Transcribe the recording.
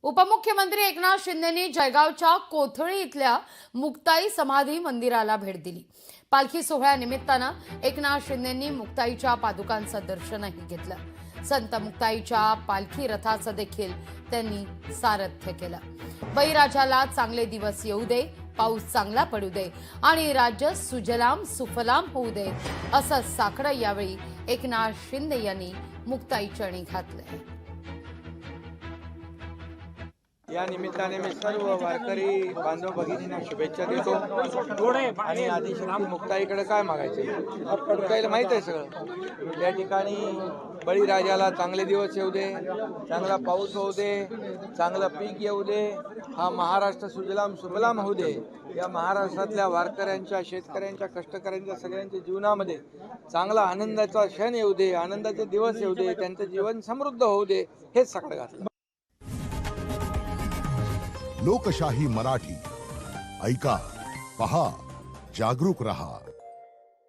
उपमुख्यमंत्री एकनाथ शिंदेंनी जळगावच्या कोथळी इथल्या मुक्ताई समाधी मंदिराला भेट दिली। पालखी सोहळ्यानिमित्तानं एकनाथ शिंदेंनी मुक्ताईच्या पादुकांचं दर्शनही घेतलं। संत मुक्ताईच्या पालखी रथाचं देखील त्यांनी सारथ्य केलं। बळीराजाला चांगले दिवस येऊ दे, पाऊस चांगला पडू दे आणि राज्य सुजलाम सुफलाम होऊ दे, असं साकडं यावेळी एकनाथ शिंदे यांनी मुक्ताई चरणी घातलंय। या निमित्ताने मी सर्व वारकरी बांधव भगिनींना शुभेच्छा देतो। आणि आदिशक्ती मुक्ताईकडे काय मागायचं, मुक्ताईला माहित आहे सगळं। या ठिकाणी बळीराजाला चांगले दिवस येऊ दे, चांगला पाऊस होऊ दे, चांगलं पीक येऊ दे, हा महाराष्ट्र सुजलाम सुफलाम होऊ दे। या महाराष्ट्रातल्या वारकऱ्यांच्या, शेतकऱ्यांच्या, कष्टकऱ्यांच्या सगळ्यांच्या जीवनामध्ये चांगला आनंदाचा क्षण येऊ दे, आनंदाचे दिवस येऊ दे, त्यांचं जीवन समृद्ध होऊ दे, हेच सगळं घातलं। लोकशाही मराठी ऐका, पहा, जागरूक रहा।